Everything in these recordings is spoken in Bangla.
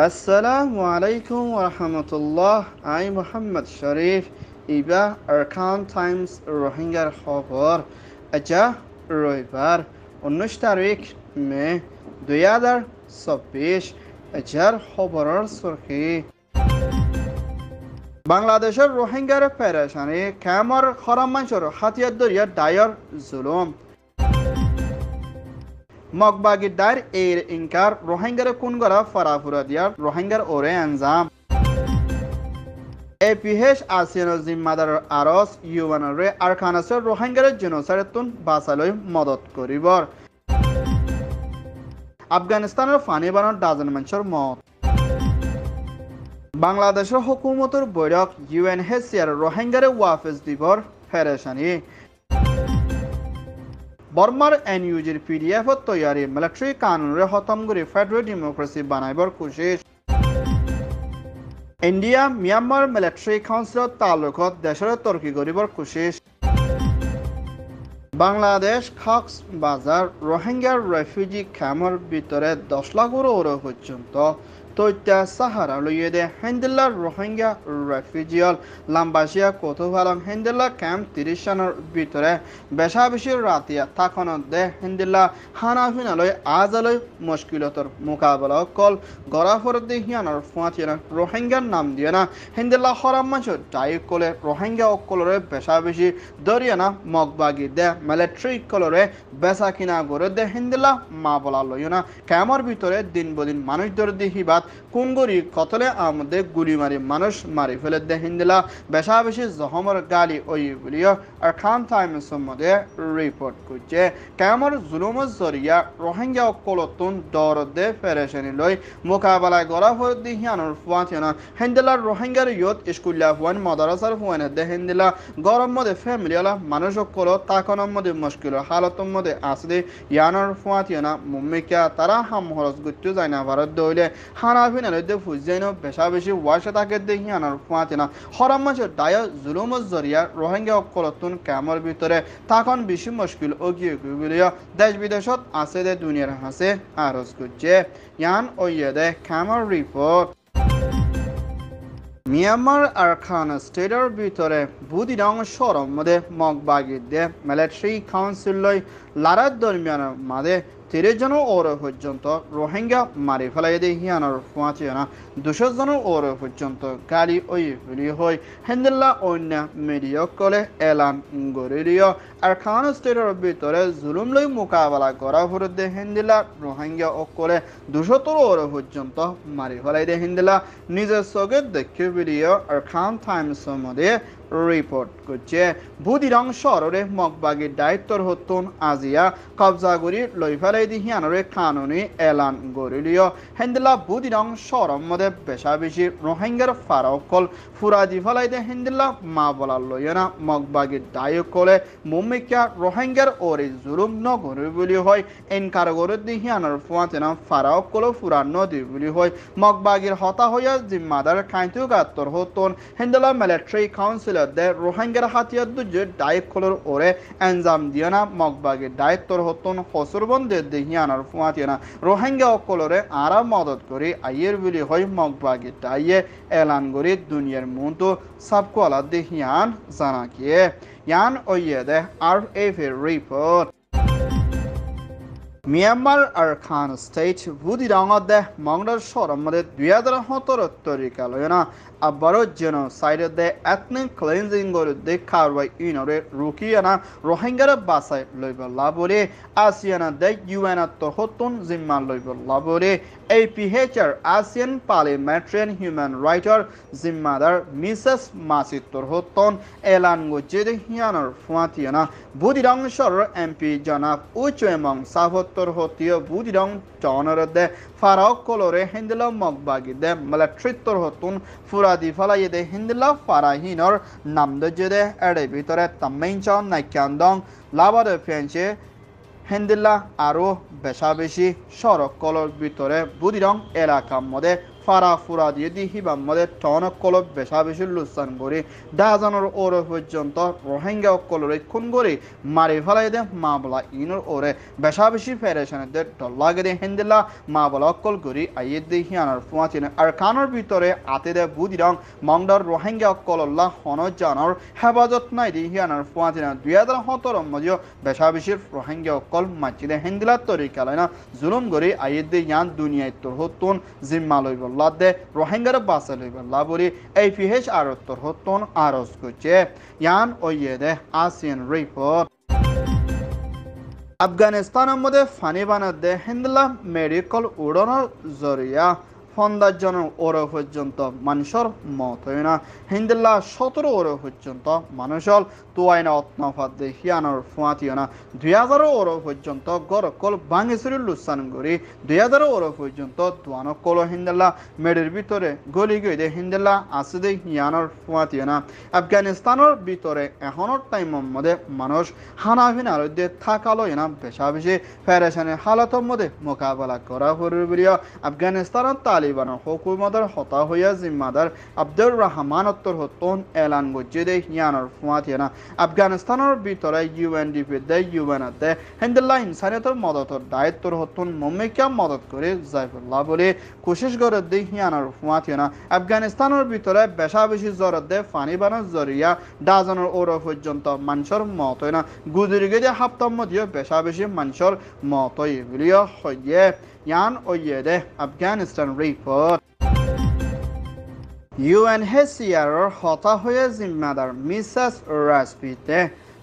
আসসালামু আলাইকুম ওরহামতুল্লাহ। I Mohammad Sharif Iba Arkan Times রোহিঙ্গার খবর। আজা রবিবার 19 তারিখ মে 2024। আজার খবরের সুরখি বাংলাদেশের রোহিঙ্গার পেরেশানি কামর খরামাঞ্চর হাতিয়ার দরিয়া ডায়র জুলুম মগবাগি ডায়ের এর ইনকার রোহিঙ্গার কুনগরা ফরাফুরা দিয়ার রোহিঙ্গার ওরে আঞ্জাম এপিহেস আসিয়ান জিম্মাদার আরস ইউএনরে আরকানাসের রোহিঙ্গার জেনোসাইডতুন বাঁচালৈ মদত করিবর আফগানিস্তানের ফানি বানোর ডাজন মানুষের মত বাংলাদেশের হুকুমতের বৈঠক ইউএনএইচসিআর রোহিঙ্গারে ওয়াফেজ দিবর পেরেশানি বর্মার এনইউজির পিডিএফ তৈয়ারি মিলিটারি কানুনরে খতম করে federal democracy বানাইবার কোশিশ India Myanmar military কাউন্সিলত তালুকত দেশের তর্কি করিবার কোশিশ বাংলাদেশ কক্সবাজার রোহিঙ্গার রেফিউজি ক্যাম্পের ভিতরে 10 লাখের পর্যন্ত তৈত্যা সাহারা লইয়ে দে হেন্দিল্লার রোহিঙ্গা রেফিউজিয়াল লাম্বাসিয়া কোতোভালং হেন্দিল্লা ক্যাম্প 30 সনের ভিতরে বেশা বেশি রাতিয়া থাকনত দে হেন্দিল্লা হানাফিনালয় আজালয় মুশকিলতর মোকাবেলা কল গড়াফর দিহিয়ানোর ফুয়াতিয়ানা রোহিঙ্গার নাম দিয়ে না হেন্দিল্লা হরাম মাছ ডাই কলে রোহিঙ্গা অকলরে বেশা বেশি দরিয়ানা মগবাগি দে মিলিটারি কলরে বেচা কিনা করে দে হেন্দিল্লা মা বলা লইও না ক্যাম্পের ভিতরে দিন বদিন মানুষ ধরে দিহিবাদ কুঙ্গরি কতলে আমাদের গুলি মারি মানুষ মারি ফেলে দে হিন্দিলা বেশা বেশি জহমর গালি ওই বলিও আর খান টাইমস মধ্যে রিপোর্ট করছে ক্যামর জুলুমের জরিয়া রোহিঙ্গা অকলতুন দর দে পেরেশানি লই মোকাবেলায় গড়া হয়ে দিহিয়ানোর ফুয়াতিয়ানা হিন্দিলার রোহিঙ্গার ইয়ত স্কুল্লা হুয়ান মাদ্রাসার হুয়ানে দে হিন্দিলা গরম মধ্যে ফ্যামিলিওয়ালা মানুষ অকল তাকনের মধ্যে মুশকিল হালতর মধ্যে আসলে ইয়ানোর ফুয়াতিয়ানা মুম্মিকা তারা হাম হরস গুচ্ছু যায় না ভারত দইলে হানাফিনালয়তে ফুজাইনো বেশা বেশি ওয়াশে তাকে দেখি আনার ফুয়াতিনা হরাম মাসের দায় জুলুমের জরিয়া রোহিঙ্গা অকলতুন ক্যামর ভিতরে তখন বেশি মুশকিল ওগিয়ে গুলিও দেশ বিদেশত আছে দে দুনিয়ার হাসে আরজ করছে ইয়ান ওইয়ে দে ক্যামর রিপোর্ট মিয়ানমার আরকান স্টেটের ভিতরে বুদিরং শহরের মধ্যে মগবাগি দে মিলিটারি কাউন্সিল লই লারার দরমিয়ানের মাঝে 30 জন ওর পর্যন্ত রোহিঙ্গা মারি ফেলাই দিয়ে হিয়ানোর ফুয়াচিয়ানা 200 জন ওর পর্যন্ত গাড়ি ওই ফেলি হই হেন্দিল্লা অন্য মিডিয়া কলে এলান গরিলিও আর খান স্টেটের ভিতরে জুলুম লই মোকাবেলা করা হরদে হেন্দিল্লা রোহিঙ্গা ও কলে 200 ওর পর্যন্ত মারি ফেলাই দিয়ে হেন্দিল্লা নিজের চোখে দেখে ভিডিও আর খান টাইমস মধ্যে রিপোর্ট করছে বুদিরং শহরে মগবাগির দায়িত্বর হতুন আজিয়া কবজা করি লই ফেলাই দিহিয়ানরে কানুনি এলান গরিলিও হেন্দিলা বুদিরং শহরের মধ্যে বেশা বেশি রোহিঙ্গার ফারাকল ফুরাদি ফেলাই দে হেন্দিলা মা বলার লইনা মগবাগির দায়ক কলে মুম্মিকা রোহিঙ্গার ওরে জুলুম নগরি বলি হয় এনকার গরে দিহিয়ানর ফুয়াতেনা ফারাকল ফুরান নদী বলি হয় মগবাগির হতা হইয়া জিম্মাদার কাইতু গাত্তর হতুন হেন্দিলা মিলিটারি কাউন্সিল দে রোহিঙ্গার হাতিয়ার দুজে ডাইক কলর ওরে এনজাম দিয়ানা মগবাগের দায়িত্বর হতুন হসুরবন্দে দেহিয়ানার ফুয়াতিয়ানা রোহিঙ্গা অকলরে আরা মদত করে আইয়ের বলি হয় মগবাগের ডাইয়ে এলান করে দুনিয়ার মতো সাবকলা দেহিয়ান জানাকিয়ে ইয়ান ওইয়ে দে আর এফ এর রিপোর্ট মিয়ানমার আরকান স্টেট বুদিরঙত দে মংডার শহরের মধ্যে 2017 তরিকা লয়না আবারও জেনোসাইড দে এথনিক ক্লিনজিং করে দে কারওয়াই ইনরে রুকিয়ানা রোহিঙ্গার বাসাই লইব লাবরে আসিয়ানা দে ইউএন তহতুন জিম্মা লইব লাবরে APHR ASEAN parliamentarian human rights জিম্মাদার মিসেস মাসিতর হতন এলান গজে দে হিয়ানর ফুয়াতিয়ানা বুদিরং শহর এমপি জনাব উচেমং সাভত্তর হতীয় বুদিরং টনর দে ফারাক কলরে হিন্দিলা মগবাগি দে মিলিটারিতর হতুন ফুরাদি ফলাই দে হিন্দিলা ফারাহিনর নাম দজে দে এড়ে ভিতরে তামেইনচন নাইকান্দং লাবাদে ফেঞ্চে হিন্দিলা আরো বেশা বেশি সড়ক কলর ভিতরে বুদিরং এলাকার মধ্যে ফারা ফুরা দিয়ে দি হিবাম মধ্যে টনক কলব বেশা বেশি লুসান করে ডাজানোর ওরে পর্যন্ত রোহিঙ্গা অকলরে খুন করে মারি ফেলাই দে মা বলা ইনোর ওরে বেশা বেশি ফেরেশনের দে ডল্লাগে দে হেন্দিল্লা মা বলা অকল করি আইয়ে দে হিয়ানার ফুয়াতিনে আর কানোর ভিতরে আতে দে বুদিরং মংডার রোহিঙ্গা অকল্লাহ হনজ জানোর হেফাজত নাই দি হিয়ানার ফুয়াতিনে 2017 মধ্যে বেশা বেশি রোহিঙ্গা অকল মাচিদে হেন্দিলা তরিকালায় না জুলুম করে আইয়ে দে ইয়ান দুনিয়ায় তোর হতুন জিম্মা লইবল্লা দে রোহিঙ্গার বাসা লইবল্লা বলি এই ফিহেশ আর তোর হতুন আরজ করছে ইয়ান ওইয়ে দে আসিয়ান রিপোর্ট আফগানিস্তানের মধ্যে ফানি বানাতে হেন্দিলা মেডিকেল উড়ানোর জরিয়া ফন্দার ওরে পর্যন্ত মানুষের মত হয় না হিন্দিল্লা 17 ওরে পর্যন্ত মানুষল তোয়াইনা অত্নফাত দেখিয়ানোর ফুয়াতিও না 2000 ওরে পর্যন্ত গরকল ভাঙেছুরি লুসান গড়ি 2000 ওরে পর্যন্ত দোয়ানকল হিন্দিল্লা মেডের ভিতরে গলি গই দে হিন্দিল্লা আছে দে হিয়ানোর ফুয়াতিও না আফগানিস্তানের ভিতরে এখনের টাইমের মধ্যে মানুষ হানাফিনার মধ্যে থাকালো না বেশা বেশি ফেরেশানের হালতের মধ্যে মোকাবেলা করা হরিয়া আফগানিস্তানের তালিবানের হুকুমতের হতা হইয়া জিম্মাদার আব্দুর রহমান উত্তর হতন এলান গজ্জে দে হিয়ানোর ফুয়াতিও না আফগানিস্তানের ভিতরে ইউএনডিপি দে ইউএনতে হেন্দিল্লা ইনসানিয়তের মদতর দায়িত্বর হতন মুম্মিকা মদত করে জাইফুল্লাহ বলে কোশিশ করে দে হিয়ানোর ফুয়াতিও না আফগানিস্তানের ভিতরে বেশা বেশি জরত দে ফানি বানার জরিয়া ডাজনের ওরা পর্যন্ত মানুষের মত হয় না গুজরি গিয়ে হাপ্তার মধ্যে বেশা বেশি মানুষের মত হইয়া হইয়ে ইয়ান ওইয়ে দে আফগানিস্তান রিপোর্ট ইউএনএইচসিআরের হতা হয়ে জিম্মাদার মিসেস রাজপিতে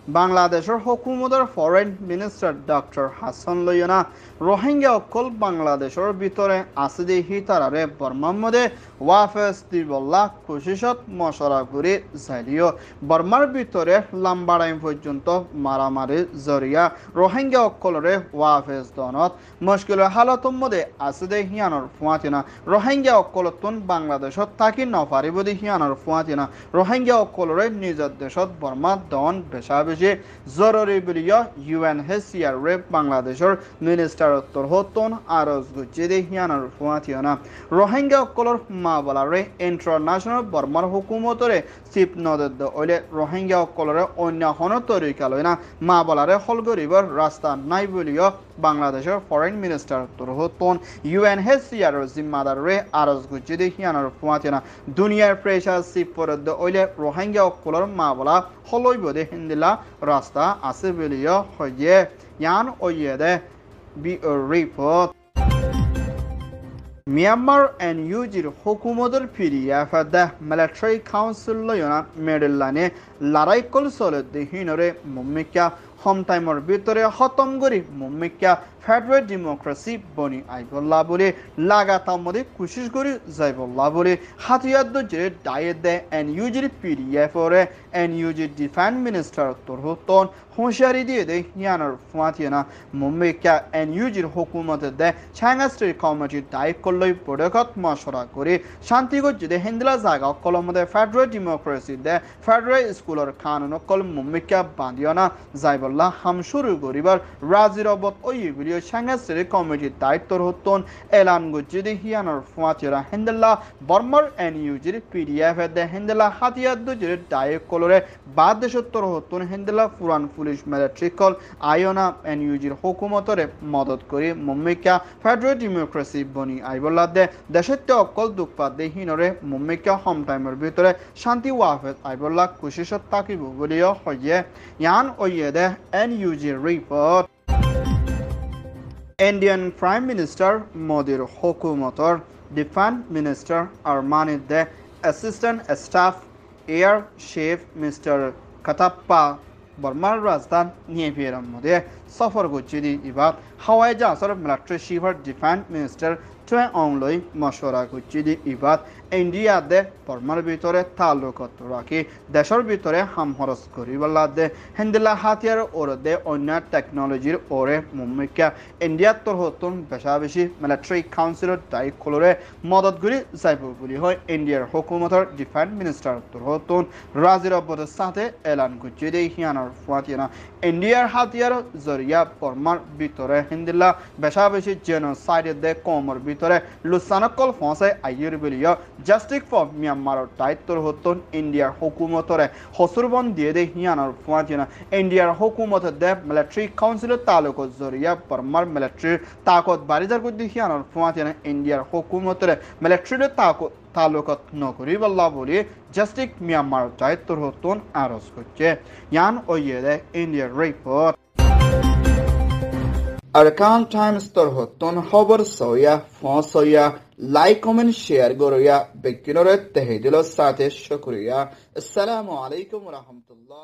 বাংলাদেশের হুকুমতের ফরেন মিনিস্টার ডক্টর হাসান লইনা রোহিঙ্গা অকল বাংলাদেশের ভিতরে আছে দেখি তারারে বর্মার মধ্যে ওয়াফেস দিবল্লা কোশিশত মশরা করে যাইলিও বর্মার ভিতরে লাম্বারাইম পর্যন্ত মারামারি জরিয়া রোহিঙ্গা অকলরে ওয়াফেস দনত মুশকিলের হালতর মধ্যে আছে দেখি আনর ফুয়াতিনা রোহিঙ্গা অকলতুন বাংলাদেশত থাকি নপারিব দেখি আনর ফুয়াতিনা রোহিঙ্গা অকলরে নিজের দেশত বর্মা দন বেশা বেশি জরুরি বলিয়া ইউএনএইচসিআর রে বাংলাদেশের মিনিস্টার উত্তর হতন আরজ গুজে দেহিয়ানার ফুয়াতিয়না রোহিঙ্গা অকলর মা বলারে ইন্টারন্যাশনাল বর্মার হুকুমতরে চিপ নদদ ওলে রোহিঙ্গা অকলরে অন্য হন তরিকা লয় না মা বলারে হল গরিবর রাস্তা নাই বলিয়া বাংলাদেশের ফরেন মিনিস্টার উত্তর হতন ইউএনএইচসিআর জিম্মাদার রে আরজ গুজে দেহিয়ানার ফুয়াতিয়না দুনিয়ার প্রেশার চিপ পরদ ওলে রোহিঙ্গা অকলর মা বলা হলইব দে হিন্দিলা রাস্তা আছে বলিয়া হইয়ে ইয়ান ওইয়ে দে বি রিপোর্ট মিয়ানমার এনইউজির হুকুমতের ফিরিয়া ফেদা মিলিটারি কাউন্সিল লয়না মেডেলানে লড়াই কল চলে হিনরে মুম্মিকা হোম টাইমের ভিতরে খতম করি মুম্মিকা ফেডারেল ডেমোক্রেসি বনি আইবল্লা বলে লাগাতার মধ্যে কোশিশ করি যাইবল্লা বলে হাতিয়ার দে ডায়েট দেয় এনইউজির পিডিএফ ওরে এনইউজির ডিফেন্স মিনিস্টার উত্তর হতন হুঁশিয়ারি দিয়ে দেয় ইয়ানোর ফুয়াতিয়না মুম্বাইকা এনইউজির হুকুমতের দেয় সাংস্কৃতিক কমিটির দায়িত্ব লই পদক্ষেপ মশরা করে শান্তিগজ্জে দে হিন্দিলা জায়গা অকলের মধ্যে ফেডারেল ডেমোক্রেসি দেয় ফেডারেল স্কুলের কানুন অকল মুম্বাইকা বান্ধিয়না যাইবল্লা হাম শুরু করিবার রাজির অবত ওই সাংস্কৃতিক কমিটির দায়িত্বর হতন এলান গজ্জে দে হিয়ানোর ফুয়াতিয়না হিন্দিলা বর্মার এনইউজির পিডিএফ দে হিন্দিলা হাতিয়ার দে দায়িত্ব লরে বাদ দেশোত্তর হতন হিন্দিলা পুরান পুলিশ মিলিটারি কল আয়না এনইউজির হুকুমতরে মদত করে মুম্বাইকা ফেডারেল ডেমোক্রেসি বনি আইবল্লা দে দেশত্য অকল দুঃখপাত দে হিনরে মুম্বাইকা হোম টাইমের ভিতরে শান্তি ওয়াফেদ আইবল্লা কুশিশত থাকিব বলিও হইয়ে ইয়ান ওইয়ে দে NUG report Indian prime minister মোদির হুকুমতর ডিফেন্স মিনিস্টার আরমানি দে assistant staff air chief mister কাতাপ্পা বর্মার রাজধান নিয়েভিয়ার মধ্যে সফর করছে এবার হাওয়াই জাহাজের মিলিটারি চিফ ডিফেন্স মিনিস্টার টুয়ে অংলই মশওয়ারা করছে এবার ইন্ডিয়া দে বর্মার ভিতরে তালুকত রাখি দেশের ভিতরে হামহরস করিবলা দে হিন্দিলা হাতিয়ার ওরে দে অন্য টেকনোলজির ওরে মুম্মিকা ইন্ডিয়ার তোর হতুন বেশা বেশি মিলিটারি কাউন্সিলের দায়িত্বরে মদত গুলি যাইব বলি হয় ইন্ডিয়ার হুকুমতের ডিফেন্স মিনিস্টার তোর হতুন রাজির অব্বতের সাথে এলান করছে দে হিয়ানোর ফুয়াতিয়ানা ইন্ডিয়ার হাতিয়ার জরিয়া বর্মার ভিতরে হিন্দিলা বেশা বেশি জেনোসাইড দে কমর ভিতরে লুসানকল ফসে আইয়ের বলিয়া জাস্টিস ফর মিয়ানমারের দায়িত্বর হতুন ইন্ডিয়ার হুকুমতরে হসুরবন দিয়ে দে হিয়ানোর ফুয়াতিয়ানা ইন্ডিয়ার হুকুমত দে মিলিটারি কাউন্সিলের তালুক জরিয়া বর্মার মিলিটারি তাকত বারিদার করতে হিয়ানোর ফুয়াতিয়ানা ইন্ডিয়ার হুকুমতরে মিলিটারি তালুকত নকরি বল্লা বলি জাস্টিস মিয়ানমার দায়িত্বর হতুন আরজ করছে ইয়ান ওইয়ে দে ইন্ডিয়ার রিপোর্ট আরকান টাইমস তোর হতুন খবর সইয়া ফসইয়া লাইক কমেন্ট শেয়ার গরইয়া ব্যক্তিনরে তেহে দিল সাথে শুকরিয়া আসসালামু আলাইকুম রহমতুল্লাহ